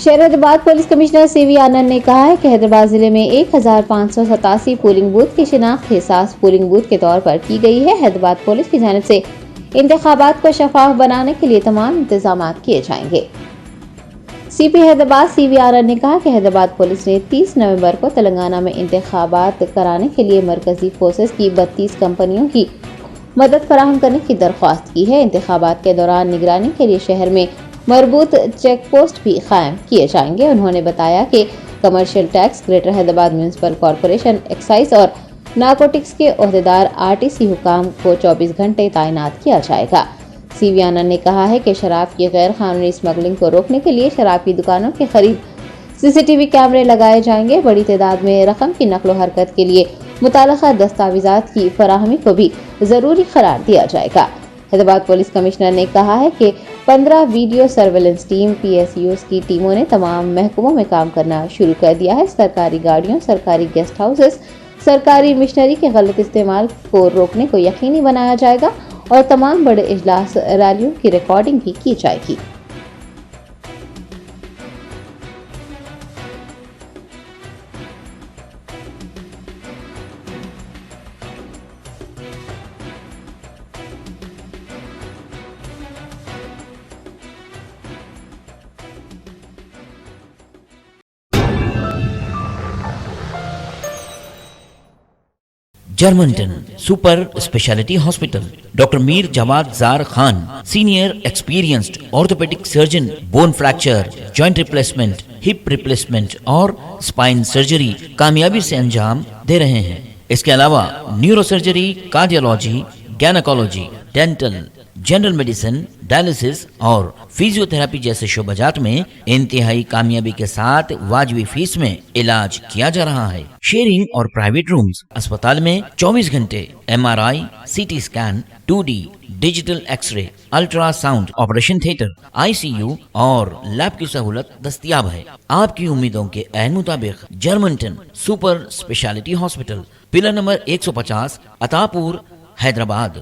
شہر Hyderabad police commissioner سی وی آنند نے کہا ہے کہ حیدرآباد ضلع میں 1587 پولنگ بوتھ کی شناخت حساس پولنگ بوتھ کے طور پر کی گئی ہے۔ حیدرآباد پولیس کی جانب سے انتخابات کو شفاف بنانے کے لیے تمام انتظامات کیے جائیں گے۔ سی پی حیدرآباد سی وی آنند نے کہا کہ حیدرآباد پولیس نے 30 نومبر کو تلنگانہ میں انتخابات کرانے کے لیے مرکزی فورسز کی 32 کمپنیوں کی مدد فراہم کرنے کی درخواست کی ہے۔ انتخابات کے دوران نگرانی کے لیے شہر میں مربوط چیک پوسٹ بھی قائم کیے جائیں گے۔ انہوں نے بتایا کہ commercial tax, greater Hyderabad municipal corporation, excise اور نارکوٹکس کے عہدیدار RTC حکام کو 24 گھنٹے تعینات کیا جائے گا۔ سی وی آنند نے کہا ہے کہ شراب کی غیر قانونی اسمگلنگ کو روکنے کے لیے شراب کی دکانوں کے قریب CCTV کیمرے لگائے جائیں گے۔ بڑی تعداد میں رقم کی نقل و حرکت کے لیے متعلقہ دستاویزات کی فراہمی کو بھی ضروری قرار دیا جائے گا۔ حیدرآباد پولیس کمشنر نے کہا ہے کہ 15 ویڈیو سرویلنس ٹیم PSUs کی ٹیموں نے تمام محکموں میں کام کرنا شروع کر دیا ہے۔ سرکاری گاڑیوں، سرکاری گیسٹ ہاؤسز، سرکاری مشنری کے غلط استعمال کو روکنے کو یقینی بنایا جائے گا اور تمام بڑے اجلاس ریلیوں کی ریکارڈنگ بھی کی جائے گی۔ جرمنٹن super speciality hospital, doctor Mir Jawad Zar Khan, senior experienced orthopaedic surgeon, bone fracture, joint replacement, hip replacement اور اسپائن سرجری کامیابی سے انجام دے رہے ہیں۔ اس کے علاوہ neurosurgery, cardiology, gynaecology, dental, general medicine, dialysis اور فزیو تھراپی جیسے شعبہ جات میں انتہائی کامیابی کے ساتھ واجبی فیس میں علاج کیا جا رہا ہے۔ شیئرنگ اور پرائیویٹ رومز، اسپتال میں 24 گھنٹے MRI، CT scan, 2D digital X ray, ultra sound, operation theatre, ICU اور لیب کی سہولت دستیاب ہے۔ آپ کی امیدوں کے عین مطابق جرمنٹن super speciality hospital, pillar number 150، عطا پور، حیدرآباد۔